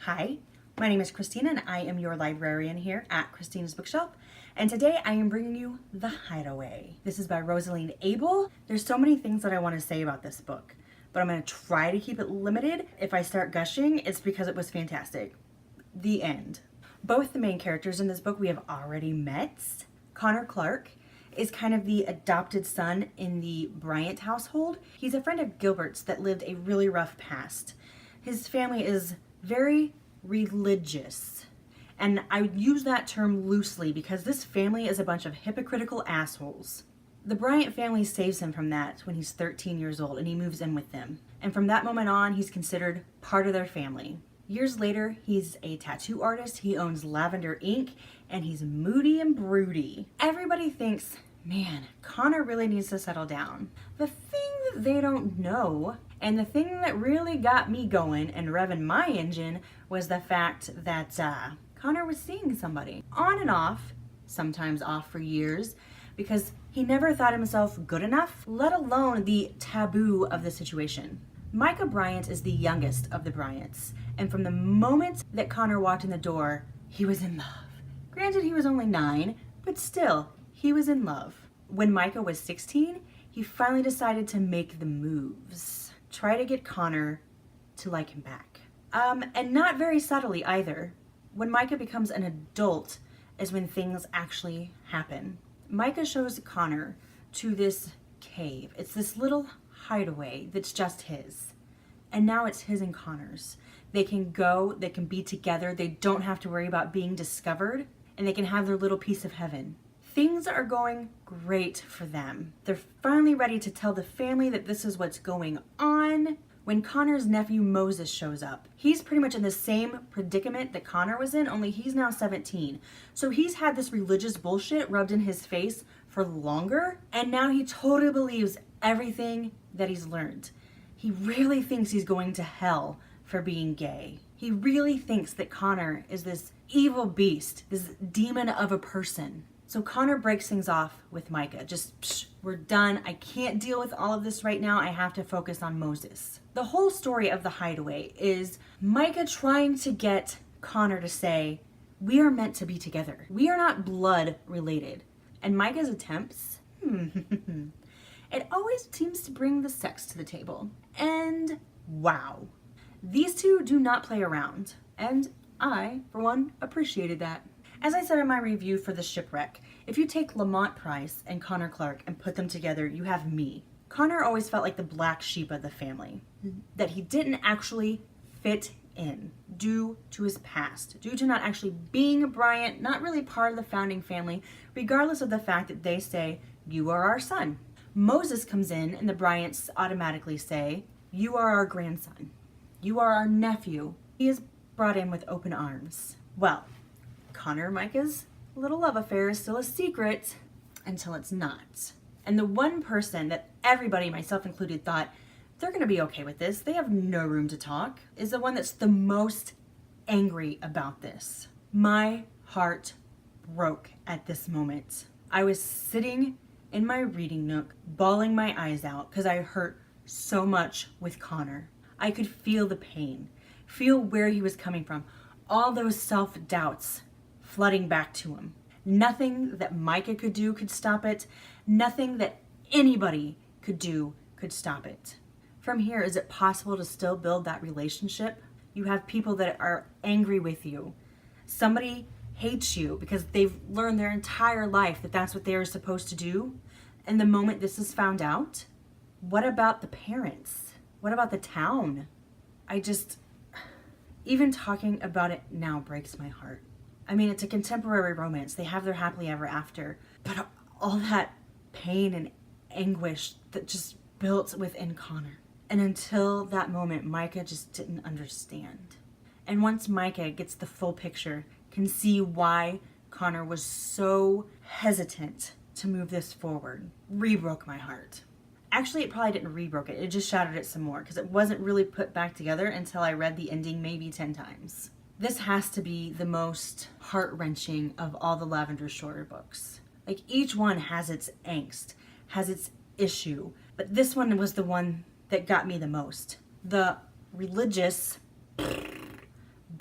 Hi, my name is Christina and I am your librarian here at Christina's Bookshelf. And today I am bringing you The Hideaway. This is by Rosalind Abel. There's so many things that I want to say about this book, but I'm going to try to keep it limited. If I start gushing, it's because it was fantastic. The end. Both the main characters in this book we have already met. Connor Clark is kind of the adopted son in the Bryant household. He's a friend of Gilbert's that lived a really rough past. His family is very religious. And I use that term loosely because this family is a bunch of hypocritical assholes. The Bryant family saves him from that when he's 13 years old and he moves in with them. And from that moment on, he's considered part of their family. Years later, he's a tattoo artist, he owns Lavender Ink, and he's moody and broody. Everybody thinks, man, Connor really needs to settle down. The thing that they don't know, and the thing that really got me going and revving my engine, was the fact that Connor was seeing somebody. On and off, sometimes off for years, because he never thought himself good enough, let alone the taboo of the situation. Micah Bryant is the youngest of the Bryants, and from the moment that Connor walked in the door, he was in love. Granted, he was only 9, but still, he was in love. When Micah was 16, he finally decided to make the moves. Try to get Connor to like him back. And not very subtly either. When Micah becomes an adult is when things actually happen. Micah shows Connor to this cave. It's this little hideaway that's just his. And now it's his and Connor's. They can go, they can be together, they don't have to worry about being discovered, and they can have their little piece of heaven. Things are going great for them. They're finally ready to tell the family that this is what's going on. When Connor's nephew Moses shows up, he's pretty much in the same predicament that Connor was in, only he's now 17. So he's had this religious bullshit rubbed in his face for longer, and now he totally believes everything that he's learned. He really thinks he's going to hell for being gay. He really thinks that Connor is this evil beast, this demon of a person. So Connor breaks things off with Micah. We're done. I can't deal with all of this right now. I have to focus on Moses. The whole story of The Hideaway is Micah trying to get Connor to say, we are meant to be together. We are not blood related. And Micah's attempts, it always seems to bring the sex to the table. And wow, these two do not play around. And I, for one, appreciated that. As I said in my review for The Shipwreck, if you take Lamont Price and Connor Clark and put them together, you have me. Connor always felt like the black sheep of the family, that he didn't actually fit in due to his past, due to not actually being a Bryant, not really part of the founding family, regardless of the fact that they say, you are our son. Moses comes in and the Bryants automatically say, you are our grandson. You are our nephew. He is brought in with open arms. Well, Connor and Micah's little love affair is still a secret until it's not. And the one person that everybody, myself included, thought they're going to be okay with this, they have no room to talk, is the one that's the most angry about this. My heart broke at this moment. I was sitting in my reading nook, bawling my eyes out because I hurt so much with Connor. I could feel the pain, feel where he was coming from, all those self-doubts flooding back to him. Nothing that Micah could do could stop it. Nothing that anybody could do could stop it. From here, is it possible to still build that relationship? You have people that are angry with you. Somebody hates you because they've learned their entire life that that's what they are supposed to do. And the moment this is found out, what about the parents? What about the town? Even talking about it now breaks my heart. I mean, it's a contemporary romance. They have their happily ever after, but all that pain and anguish that just built within Connor. And until that moment, Micah just didn't understand. And once Micah gets the full picture, can see why Connor was so hesitant to move this forward, re-broke my heart. Actually, it probably didn't re-broke it. It just shattered it some more because it wasn't really put back together until I read the ending maybe 10 times. This has to be the most heart-wrenching of all the Lavender Shore books. Like, each one has its angst, has its issue, but this one was the one that got me the most. The religious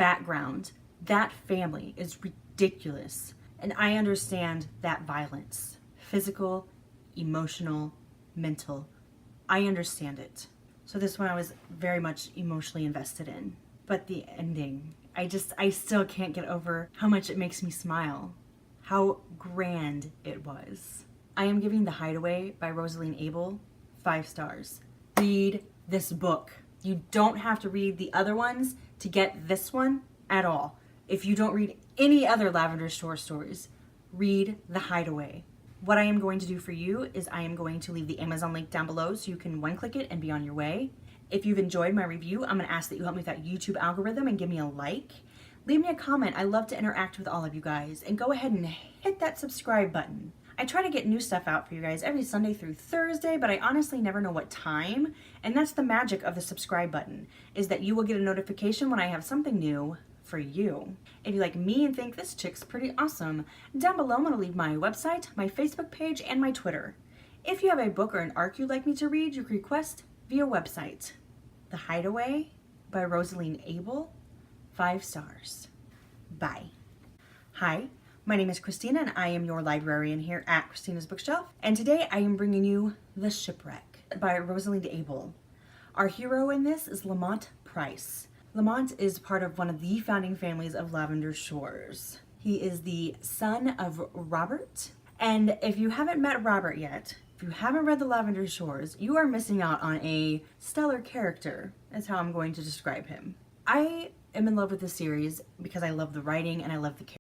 background, that family is ridiculous. And I understand that violence, physical, emotional, mental. I understand it. So this one I was very much emotionally invested in. But the ending, I still can't get over how much it makes me smile. How grand it was. I am giving The Hideaway by Rosalind Abel 5 stars. Read this book. You don't have to read the other ones to get this one at all. If you don't read any other Lavender Shore stories, read The Hideaway. What I am going to do for you is I am going to leave the Amazon link down below so you can one-click it and be on your way. If you've enjoyed my review, I'm going to ask that you help me with that YouTube algorithm and give me a like. Leave me a comment. I love to interact with all of you guys. And go ahead and hit that subscribe button. I try to get new stuff out for you guys every Sunday through Thursday, but I honestly never know what time. And that's the magic of the subscribe button, is that you will get a notification when I have something new for you. If you like me and think this chick's pretty awesome, down below I'm going to leave my website, my Facebook page, and my Twitter. If you have a book or an arc you'd like me to read, you can request via website. The Hideaway by Rosalind Abel, 5 stars. Bye. Hi, my name is Christina and I am your librarian here at Christina's Bookshelf. And today I am bringing you The Shipwreck by Rosalind Abel. Our hero in this is Lamont Price. Lamont is part of one of the founding families of Lavender Shores. He is the son of Robert. And if you haven't met Robert yet, if you haven't read The Lavender Shores, you are missing out on a stellar character. That's how I'm going to describe him. I am in love with this series because I love the writing and I love the characters.